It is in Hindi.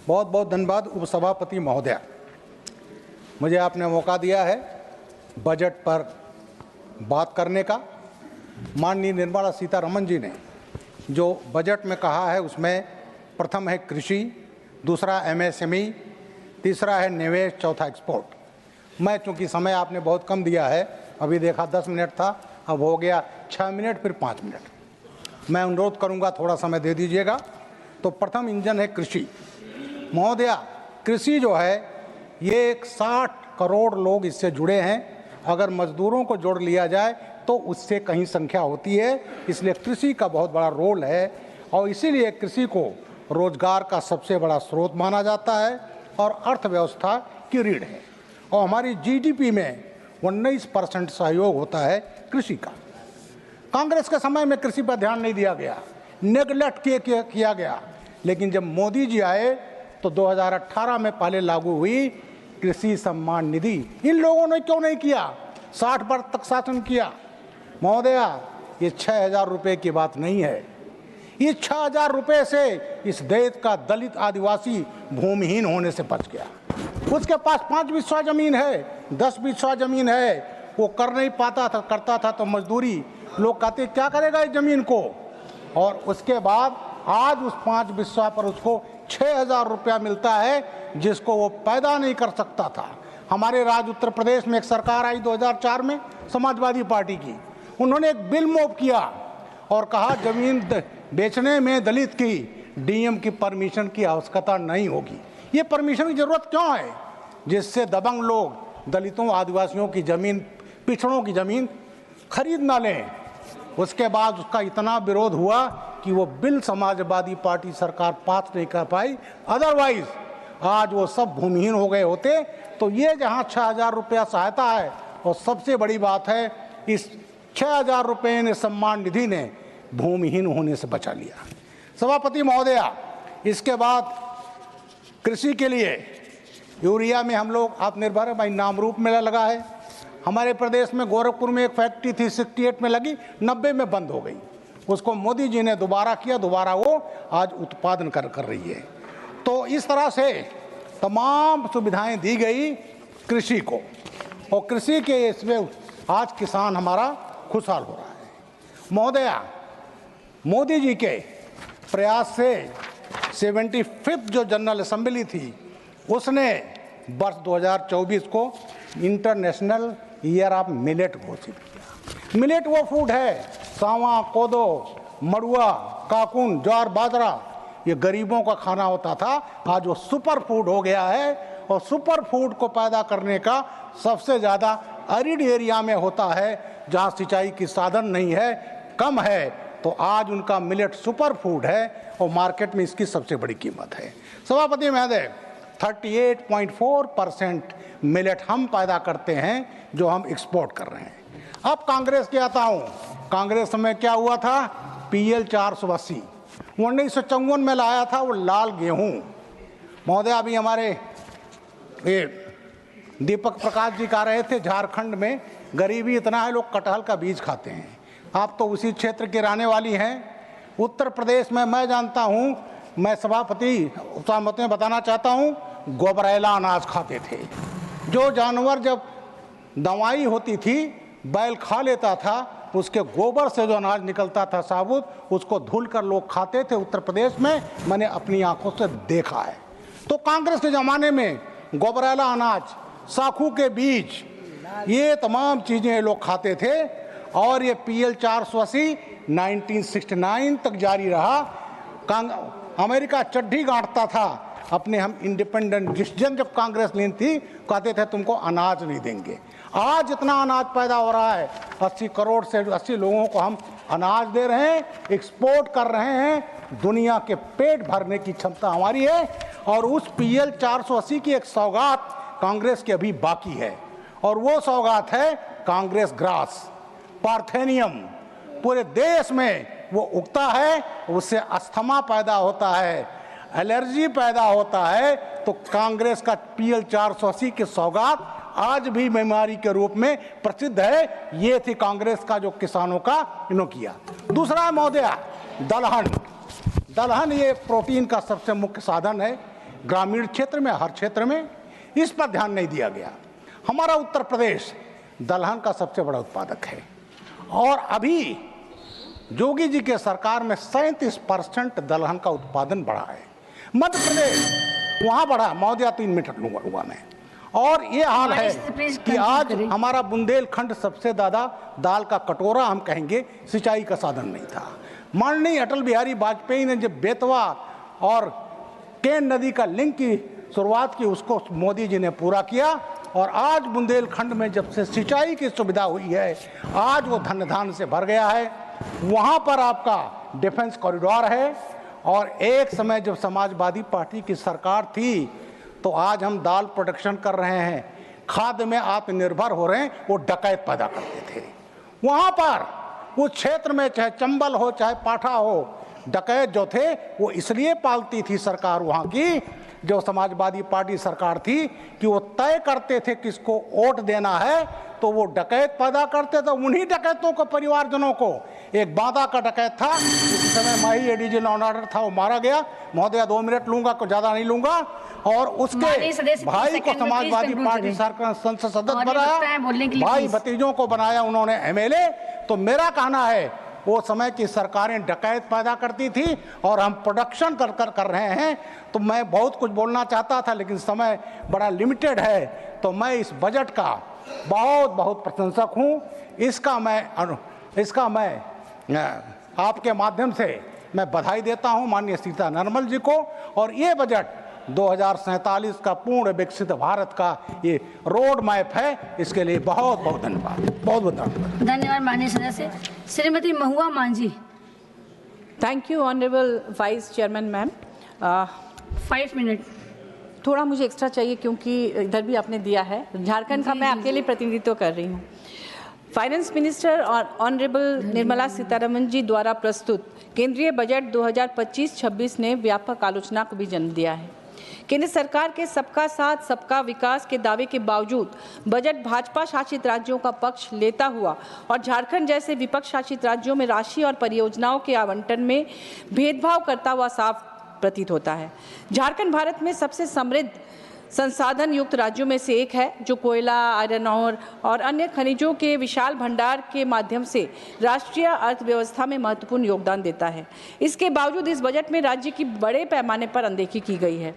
बहुत बहुत धन्यवाद उपसभापति महोदय, मुझे आपने मौका दिया है बजट पर बात करने का। माननीय निर्मला सीतारमण जी ने जो बजट में कहा है उसमें प्रथम है कृषि, दूसरा एमएसएमई, तीसरा है निवेश, चौथा एक्सपोर्ट। मैं चूंकि समय आपने बहुत कम दिया है, अभी देखा 10 मिनट था, अब हो गया 6 मिनट फिर 5 मिनट। मैं अनुरोध करूंगा थोड़ा समय दे दीजिएगा। तो प्रथम इंजन है कृषि। महोदया, कृषि जो है ये 60 करोड़ लोग इससे जुड़े हैं। अगर मजदूरों को जोड़ लिया जाए तो उससे कहीं संख्या होती है, इसलिए कृषि का बहुत बड़ा रोल है और इसीलिए कृषि को रोजगार का सबसे बड़ा स्रोत माना जाता है और अर्थव्यवस्था की रीढ़ है। और हमारी जीडीपी में 19% सहयोग होता है कृषि का। कांग्रेस के समय में कृषि पर ध्यान नहीं दिया गया, नेगलेक्ट किया गया, लेकिन जब मोदी जी आए तो 2018 में पहले लागू हुई कृषि सम्मान निधि। इन लोगों ने क्यों नहीं किया? 60 वर्ष तक शासन किया। महोदया, ये 6,000 रुपये की बात नहीं है। इस 6,000 रुपये से इस देश का दलित आदिवासी भूमिहीन होने से बच गया। उसके पास 5 बिस्सा जमीन है, 10 बिस्सा जमीन है, वो कर नहीं पाता था, करता था तो मजदूरी। लोग कहते क्या करेगा इस जमीन को, और उसके बाद आज उस 5 बिस्सा पर उसको 6,000 रुपया मिलता है, जिसको वो पैदा नहीं कर सकता था। हमारे राज्य उत्तर प्रदेश में एक सरकार आई 2004 में, समाजवादी पार्टी की। उन्होंने एक बिल मूव किया और कहा जमीन बेचने में दलित की डीएम की परमिशन की आवश्यकता नहीं होगी। ये परमिशन की जरूरत क्यों है? जिससे दबंग लोग दलितों आदिवासियों की जमीन, पिछड़ों की जमीन खरीद ना लें। उसके बाद उसका इतना विरोध हुआ कि वो बिल समाजवादी पार्टी सरकार पास नहीं कर पाई, अदरवाइज आज वो सब भूमिहीन हो गए होते। तो ये जहाँ 6,000 रुपया सहायता है, और सबसे बड़ी बात है इस 6,000 रुपये ने सम्मान निधि ने भूमिहीन होने से बचा लिया। सभापति महोदया, इसके बाद कृषि के लिए यूरिया में हम लोग आत्मनिर्भर है भाई, नाम रूप मेला लगा है। हमारे प्रदेश में गोरखपुर में एक फैक्ट्री थी, 68 में लगी, 90 में बंद हो गई। उसको मोदी जी ने दोबारा किया, दोबारा वो आज उत्पादन कर रही है। तो इस तरह से तमाम सुविधाएं दी गई कृषि को, और कृषि के इसमें आज किसान हमारा खुशहाल हो रहा है। महोदया, मोदी जी के प्रयास से 75th जो जनरल असेंबली थी उसने वर्ष 2024 को इंटरनेशनल ईयर ऑफ मिलेट घोषित किया। मिलेट वो फूड है, सावा, कोदो, मड़ुआ, काकुन, ज्वार, बाजरा, ये गरीबों का खाना होता था, आज वो सुपर फूड हो गया है। और सुपर फूड को पैदा करने का सबसे ज़्यादा अरिड एरिया में होता है, जहाँ सिंचाई की साधन नहीं है, कम है, तो आज उनका मिलेट सुपर फूड है और मार्केट में इसकी सबसे बड़ी कीमत है। सभापति महोदय, 38.4% मिलेट हम पैदा करते हैं जो हम एक्सपोर्ट कर रहे हैं। अब कांग्रेस के आता हूँ। कांग्रेस में क्या हुआ था? PL 480 1954 में लाया था, वो लाल गेहूँ। महोदय, अभी हमारे ये दीपक प्रकाश जी कह रहे थे झारखंड में गरीबी इतना है लोग कटहल का बीज खाते हैं। आप तो उसी क्षेत्र के रहने वाली हैं। उत्तर प्रदेश में मैं जानता हूँ, मैं सभापति में बताना चाहता हूँ, गोबरेला अनाज खाते थे। जो जानवर जब दवाई होती थी बैल खा लेता था, उसके गोबर से जो अनाज निकलता था साबुत, उसको धुल कर लोग खाते थे उत्तर प्रदेश में, मैंने अपनी आंखों से देखा है। तो कांग्रेस के ज़माने में गोबरेला अनाज, साखू के बीज, ये तमाम चीज़ें लोग खाते थे। और ये PL 480 1969 तक जारी रहा। अमेरिका चड्ढी गांठता था अपने हम इंडिपेंडेंट डिसीजन जब कांग्रेस लीन थी, कहते थे तुमको अनाज नहीं देंगे। आज इतना अनाज पैदा हो रहा है, 80 करोड़ से 80 लोगों को हम अनाज दे रहे हैं, एक्सपोर्ट कर रहे हैं। दुनिया के पेट भरने की क्षमता हमारी है। और उस PL 480 की एक सौगात कांग्रेस की अभी बाकी है, और वो सौगात है कांग्रेस ग्रास, पार्थेनियम। पूरे देश में वो उगता है, उससे अस्थमा पैदा होता है, एलर्जी पैदा होता है। तो कांग्रेस का PL 480 की सौगात आज भी बीमारी के रूप में प्रसिद्ध है। ये थी कांग्रेस का जो किसानों का इन्होंने किया। दूसरा है महोदया दलहन। दलहन ये प्रोटीन का सबसे मुख्य साधन है। ग्रामीण क्षेत्र में, हर क्षेत्र में इस पर ध्यान नहीं दिया गया। हमारा उत्तर प्रदेश दलहन का सबसे बड़ा उत्पादक है और अभी योगी जी के सरकार में 37% दलहन का उत्पादन बढ़ा है। मध्य प्रदेश वहाँ बढ़ा, महोदया 3 मिनट लूंगा मैं। और ये हाल है कि आज हमारा बुंदेलखंड सबसे ज़्यादा दाल का कटोरा हम कहेंगे सिंचाई का साधन नहीं था। माननीय अटल बिहारी वाजपेयी ने जब बेतवा और केन नदी का लिंक की शुरुआत की, उसको मोदी जी ने पूरा किया और आज बुंदेलखंड में जब से सिंचाई की सुविधा हुई है, आज वो धन धान से भर गया है। वहाँ पर आपका डिफेंस कॉरिडोर है और एक समय जब समाजवादी पार्टी की सरकार थी तो आज हम दाल प्रोडक्शन कर रहे हैं, खाद्य में आत्मनिर्भर हो रहे हैं, वो डकैत पैदा करते थे। वहाँ पर उस क्षेत्र में चाहे चंबल हो चाहे पाठा हो, डकैत जो थे वो इसलिए पालती थी सरकार वहाँ की, जो समाजवादी पार्टी सरकार थी, कि वो तय करते थे किसको वोट देना है, तो वो डकैत पैदा करते थे। उन्हीं डकैतों को, परिवारजनों को, एक बांदा का डकैत था, उस समय मैं ही एडीजी लॉ एंड ऑर्डर था, वो मारा गया। महोदया 2 मिनट लूंगा, को ज़्यादा नहीं लूंगा। और उसके भाई को समाजवादी पार्टी सरकार संसद सदस्य बनाया, भाई भतीजों को बनाया उन्होंने MLA। तो मेरा कहना है वो समय की सरकारें डकैत पैदा करती थी और हम प्रोडक्शन कर रहे हैं। तो मैं बहुत कुछ बोलना चाहता था लेकिन समय बड़ा लिमिटेड है, तो मैं इस बजट का बहुत प्रशंसक हूँ। इसका मैं आपके माध्यम से मैं बधाई देता हूँ माननीय सीतारमण जी को। और ये बजट 2047 का पूर्ण विकसित भारत का ये रोड मैप है, इसके लिए बहुत धन्यवाद, बहुत धन्यवाद। धन्यवाद माननीय सदस्य। Shrimati Mahua Manjhi. Thank you honourable vice chairman ma'am. 5 minute थोड़ा मुझे एक्स्ट्रा चाहिए क्योंकि इधर भी आपने दिया है, झारखंड का मैं आपके लिए प्रतिनिधित्व कर रही हूँ। फाइनेंस मिनिस्टर और ऑनरेबल निर्मला सीतारमण जी द्वारा प्रस्तुत केंद्रीय बजट 2025-26 ने व्यापक आलोचना को भी जन्म दिया है। केंद्र सरकार के सबका साथ सबका विकास के दावे के बावजूद बजट भाजपा शासित राज्यों का पक्ष लेता हुआ और झारखंड जैसे विपक्ष शासित राज्यों में राशि और परियोजनाओं के आवंटन में भेदभाव करता हुआ साफ प्रतीत होता है। झारखंड भारत में सबसे समृद्ध संसाधन युक्त राज्यों में से एक है, जो कोयला, आयरन ओर और अन्य खनिजों के विशाल भंडार के माध्यम से राष्ट्रीय अर्थव्यवस्था में महत्वपूर्ण योगदान देता है। इसके बावजूद इस बजट में राज्य की बड़े पैमाने पर अनदेखी की गई है।